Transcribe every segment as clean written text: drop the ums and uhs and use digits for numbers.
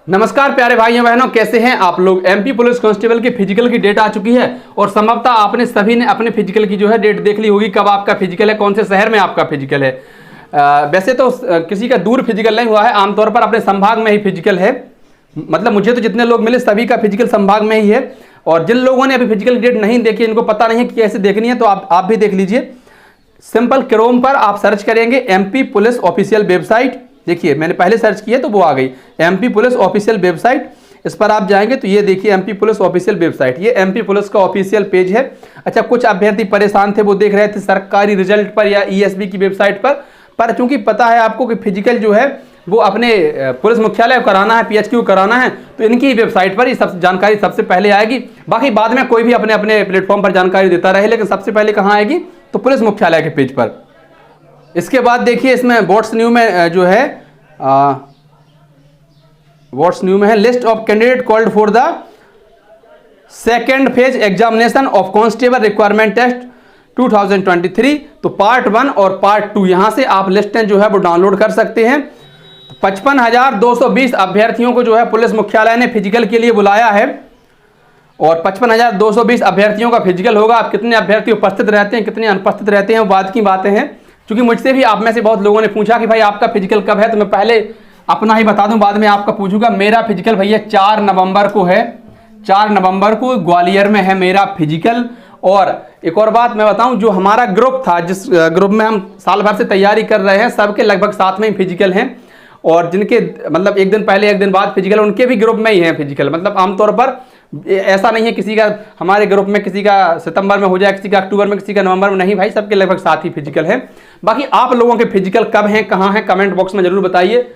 नमस्कार प्यारे भाइयों बहनों, कैसे हैं आप लोग। एमपी पुलिस कांस्टेबल की फिजिकल की डेट आ चुकी है और संभवतः आपने सभी ने अपने फिजिकल की जो है डेट देख ली होगी, कब आपका फिजिकल है, कौन से शहर में आपका फिजिकल है। वैसे तो किसी का दूर फिजिकल नहीं हुआ है, आमतौर पर अपने संभाग में ही फिजिकल है। मतलब मुझे तो जितने लोग मिले सभी का फिजिकल संभाग में ही है। और जिन लोगों ने अभी फिजिकल की डेट नहीं देखी, इनको पता नहीं है कि कैसे देखनी है, तो आप भी देख लीजिए। सिंपल क्रोम पर आप सर्च करेंगे एमपी पुलिस ऑफिशियल वेबसाइट। देखिए मैंने पहले सर्च किया तो वो आ गई एमपी पुलिस ऑफिशियल वेबसाइट। इस पर आप जाएंगे तो ये देखिए एमपी पुलिस ऑफिशियल वेबसाइट, ये एमपी पुलिस का ऑफिशियल पेज है। अच्छा, कुछ अभ्यर्थी परेशान थे, वो देख रहे थे सरकारी रिजल्ट पर या ईएसबी की वेबसाइट पर चूंकि पता है आपको कि फिजिकल जो है वो अपने पुलिस मुख्यालय को कराना है, पीएचक्यू कराना है, तो इनकी वेबसाइट पर ये सब जानकारी सबसे पहले आएगी। बाकी बाद में कोई भी अपने अपने प्लेटफॉर्म पर जानकारी देता रहे, लेकिन सबसे पहले कहाँ आएगी तो पुलिस मुख्यालय के पेज पर। इसके बाद देखिए इसमें व्हाट्स न्यू में जो है व्हाट्स न्यू में है list of candidate called for the second phase examination of constable requirement test 2023। तो पार्ट 1 और पार्ट 2 यहां से आप लिस्टें जो है वो डाउनलोड कर सकते हैं। 55,220 अभ्यर्थियों को जो है पुलिस मुख्यालय ने फिजिकल के लिए बुलाया है और 55,220 अभ्यर्थियों का फिजिकल होगा। आप कितने अभ्यर्थी उपस्थित रहते हैं, कितने अनुपस्थित रहते हैं, वो बाद की बातें हैं। क्योंकि मुझसे भी आप में से बहुत लोगों ने पूछा कि भाई आपका फिजिकल कब है, तो मैं पहले अपना ही बता दूं, बाद में आपका पूछूंगा। मेरा फिजिकल भैया 4 नवंबर को है, 4 नवंबर को ग्वालियर में है मेरा फिजिकल। और एक और बात मैं बताऊं, जो हमारा ग्रुप था, जिस ग्रुप में हम साल भर से तैयारी कर रहे हैं, सबके लगभग साथ में ही फिजिकल हैं। और जिनके मतलब एक दिन पहले एक दिन बाद फिजिकल, उनके भी ग्रुप में ही है फिजिकल। मतलब आमतौर पर ऐसा नहीं है किसी का हमारे ग्रुप में किसी का सितंबर में हो जाए, किसी का अक्टूबर में, किसी का नवंबर में, नहीं भाई, सबके लगभग साथ ही फिजिकल है। बाकी आप लोगों के फिजिकल कब हैं, कहाँ हैं, कमेंट बॉक्स में जरूर बताइए।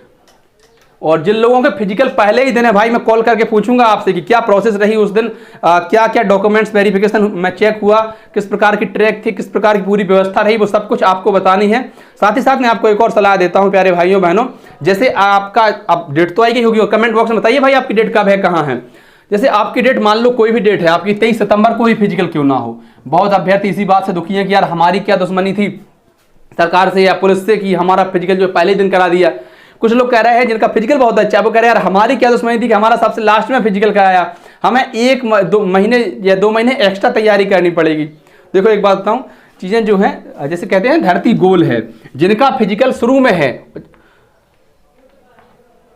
और जिन लोगों के फिजिकल पहले ही दिन है भाई, मैं कॉल करके पूछूंगा आपसे कि क्या प्रोसेस रही उस दिन, क्या क्या डॉक्यूमेंट्स वेरिफिकेशन में चेक हुआ, किस प्रकार की ट्रैक थी, किस प्रकार की पूरी व्यवस्था रही, वो सब कुछ आपको बतानी है। साथ ही साथ मैं आपको एक और सलाह देता हूं प्यारे भाइयों बहनों, जैसे आपका अब डेट तो आई गई होगी, कमेंट बॉक्स में बताइए भाई आपकी डेट कब है, कहाँ है। जैसे आपकी डेट, मान लो कोई भी डेट है आपकी, 23 सितंबर को ही फिजिकल क्यों ना हो। बहुत अभ्यर्थी इसी बात से दुखी हैं कि यार हमारी क्या दुश्मनी थी सरकार से या पुलिस से कि हमारा फिजिकल जो पहले दिन करा दिया। कुछ लोग कह रहे हैं जिनका फिजिकल बहुत अच्छा है, वो कह रहे हैं यार हमारी क्या दुश्मनी थी कि हमारा सबसे लास्ट में फिजिकल कराया, हमें 1-2 महीने या 2 महीने एक्स्ट्रा तैयारी करनी पड़ेगी। देखो एक बात बताऊं, चीजें जो हैं जैसे कहते हैं धरती गोल है, जिनका फिजिकल शुरू में है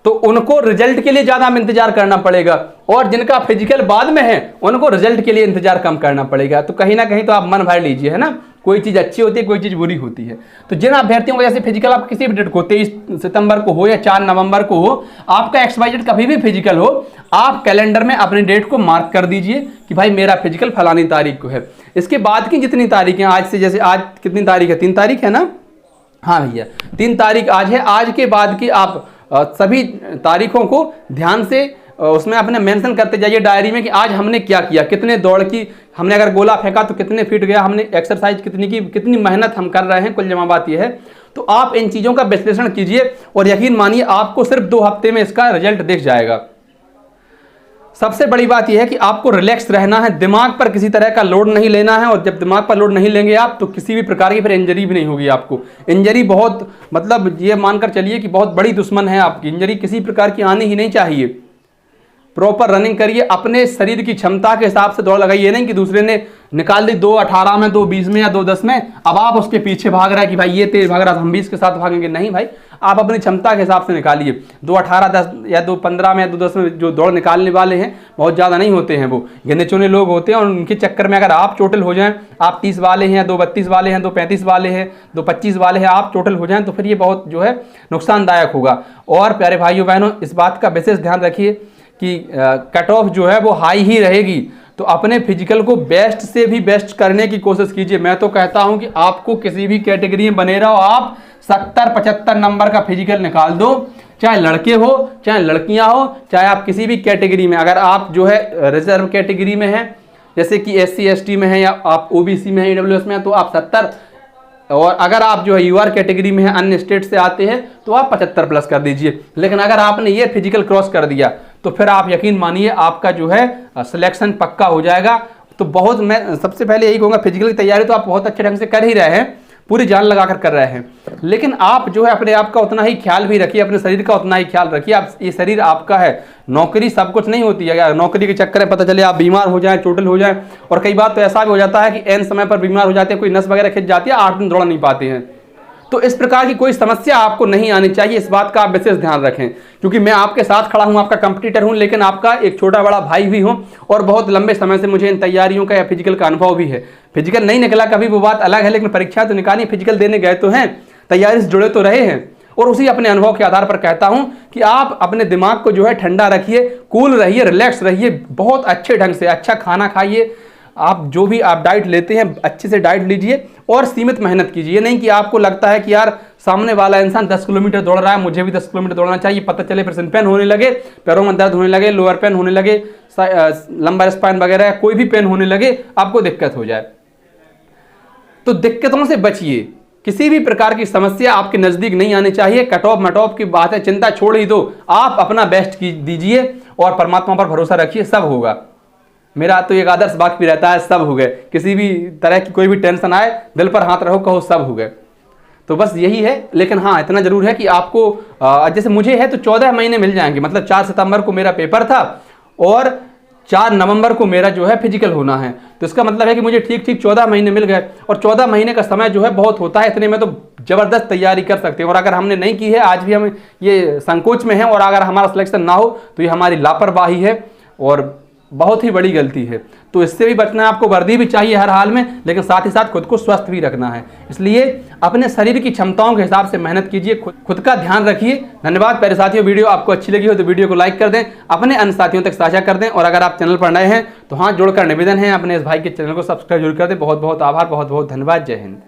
तो उनको रिजल्ट के लिए ज्यादा इंतजार करना पड़ेगा, और जिनका फिजिकल बाद में है उनको रिजल्ट के लिए इंतजार कम करना पड़ेगा। तो कहीं ना कहीं तो आप मन भर लीजिए, है ना, कोई चीज अच्छी होती है, कोई चीज बुरी होती है। तो जिन अभ्यर्थियों को जैसे फिजिकल आप किसी भी डेट को, 23 सितंबर को हो या 4 नवंबर को हो, आपका XYZ कभी भी फिजिकल हो, आप कैलेंडर में अपनी डेट को मार्क कर दीजिए कि भाई मेरा फिजिकल फलानी तारीख को है। इसके बाद की जितनी तारीखें आज से, जैसे आज कितनी तारीख है, 3 तारीख है ना, हाँ भैया 3 तारीख आज है। आज के बाद की आप सभी तारीखों को ध्यान से उसमें अपने मेंशन करते जाइए डायरी में कि आज हमने क्या किया, कितने दौड़ की, हमने अगर गोला फेंका तो कितने फीट गया, हमने एक्सरसाइज कितनी की, कितनी मेहनत हम कर रहे हैं। कुल जमा बात यह है। तो आप इन चीज़ों का विश्लेषण कीजिए और यकीन मानिए आपको सिर्फ 2 हफ्ते में इसका रिजल्ट दिख जाएगा। सबसे बड़ी बात यह है कि आपको रिलैक्स रहना है, दिमाग पर किसी तरह का लोड नहीं लेना है। और जब दिमाग पर लोड नहीं लेंगे आप, तो किसी भी प्रकार की फिर इंजरी भी नहीं होगी आपको। इंजरी बहुत, मतलब ये मानकर चलिए कि बहुत बड़ी दुश्मन है आपकी। इंजरी किसी प्रकार की आनी ही नहीं चाहिए। प्रॉपर रनिंग करिए, अपने शरीर की क्षमता के हिसाब से दौड़ लगाइए। नहीं कि दूसरे ने निकाल दी 2:18 में, 2:20 में या 2:10 में, अब आप उसके पीछे भाग रहा है कि भाई ये तेज भाग रहा है, हम 20 के साथ भागेंगे। नहीं भाई, आप अपनी क्षमता के हिसाब से निकालिए। 2:18 या 2:15 में या 2:10 में जो दौड़ निकालने वाले हैं बहुत ज़्यादा नहीं होते हैं, वो गिने चुने लोग होते हैं। और उनके चक्कर में अगर आप चोटिल हो जाएं, आप 30 वाले हैं, 2:32 वाले हैं, 2:35 वाले हैं, 2:25 वाले हैं, आप चोटिल हो जाएं तो फिर ये बहुत जो है नुकसानदायक होगा। और प्यारे भाइयों बहनों, इस बात का विशेष ध्यान रखिए कि कट ऑफ जो है वो हाई ही रहेगी। तो अपने फिजिकल को बेस्ट से भी बेस्ट करने की कोशिश कीजिए। मैं तो कहता हूं कि आपको किसी भी कैटेगरी में बने रहो, आप 70-75 नंबर का फिजिकल निकाल दो, चाहे लड़के हो चाहे लड़कियां हो, चाहे आप किसी भी कैटेगरी में, अगर आप जो है रिजर्व कैटेगरी में हैं, जैसे कि SC ST में है या आप OBC में है, EWS में है, तो आप 70, और अगर आप जो है UR कैटेगरी में है, अन्य स्टेट से आते हैं, तो आप 75 प्लस कर दीजिए। लेकिन अगर आपने ये फिजिकल क्रॉस कर दिया तो फिर आप यकीन मानिए आपका जो है सिलेक्शन पक्का हो जाएगा। तो बहुत, मैं सबसे पहले यही कहूँगा, फिजिकल की तैयारी तो आप बहुत अच्छे ढंग से कर ही रहे हैं, पूरी जान लगाकर कर रहे हैं। लेकिन आप जो है अपने आप का उतना ही ख्याल भी रखिए, अपने शरीर का उतना ही ख्याल रखिए। आप, ये शरीर आपका है, नौकरी सब कुछ नहीं होती है। नौकरी के चक्कर में पता चले आप बीमार हो जाएं, चोटिल हो जाएं, और कई बार तो ऐसा भी हो जाता है कि एन समय पर बीमार हो जाते हैं, कोई नस वगैरह खिंच जाती है, 8 दिन दौड़ नहीं पाते हैं। तो इस प्रकार की कोई समस्या आपको नहीं आनी चाहिए, इस बात का आप विशेष ध्यान रखें। क्योंकि मैं आपके साथ खड़ा हूं, आपका कंपटीटर हूं, लेकिन आपका एक छोटा बड़ा भाई भी हूं, और बहुत लंबे समय से मुझे इन तैयारियों का या फिजिकल का अनुभव भी है। फिजिकल नहीं निकला कभी, वो बात अलग है, लेकिन परीक्षा तो निकाली, फिजिकल देने गए तो हैं, तैयारी से जुड़े तो रहे हैं। और उसी अपने अनुभव के आधार पर कहता हूं कि आप अपने दिमाग को जो है ठंडा रखिए, कूल रहिए, रिलैक्स रहिए, बहुत अच्छे ढंग से अच्छा खाना खाइए। आप जो भी आप डाइट लेते हैं अच्छे से डाइट लीजिए, और सीमित मेहनत कीजिए। ये नहीं कि आपको लगता है कि यार सामने वाला इंसान 10 किलोमीटर दौड़ रहा है, मुझे भी 10 किलोमीटर दौड़ना चाहिए, पता चले फिर सिन पेन होने लगे, पैरों में दर्द होने लगे, लोअर पेन होने लगे, लंबर स्पाइन वगैरह कोई भी पेन होने लगे, आपको दिक्कत हो जाए। तो दिक्कतों से बचिए, किसी भी प्रकार की समस्या आपके नजदीक नहीं आनी चाहिए। कट ऑफ मटॉफ की बात है, चिंता छोड़ ही दो, आप अपना बेस्ट दीजिए और परमात्मा पर भरोसा रखिए, सब होगा। मेरा तो एक आदर्श वाक्य भी रहता है, सब हो गए। किसी भी तरह की कोई भी टेंशन आए, दिल पर हाथ रखो, कहो सब हो गए। तो बस यही है। लेकिन हाँ, इतना जरूर है कि आपको जैसे मुझे है तो 14 महीने मिल जाएंगे। मतलब 4 सितंबर को मेरा पेपर था और 4 नवंबर को मेरा जो है फिजिकल होना है। तो इसका मतलब है कि मुझे ठीक ठीक 14 महीने मिल गए, और 14 महीने का समय जो है बहुत होता है। इतने में तो जबरदस्त तैयारी कर सकते हैं। और अगर हमने नहीं की है, आज भी हम ये संकोच में हैं, और अगर हमारा सिलेक्शन ना हो तो ये हमारी लापरवाही है और बहुत ही बड़ी गलती है। तो इससे भी बचना है, आपको वर्दी भी चाहिए हर हाल में, लेकिन साथ ही साथ खुद को स्वस्थ भी रखना है। इसलिए अपने शरीर की क्षमताओं के हिसाब से मेहनत कीजिए, खुद का ध्यान रखिए। धन्यवाद प्यारे साथियों। वीडियो आपको अच्छी लगी हो तो वीडियो को लाइक कर दें, अपने अन्य साथियों तक साझा कर दें, और अगर आप चैनल पर नए हैं तो हाथ जोड़कर निवेदन है, अपने इस भाई के चैनल को सब्सक्राइब जरूर कर दें। बहुत बहुत आभार, बहुत बहुत धन्यवाद। जय हिंद।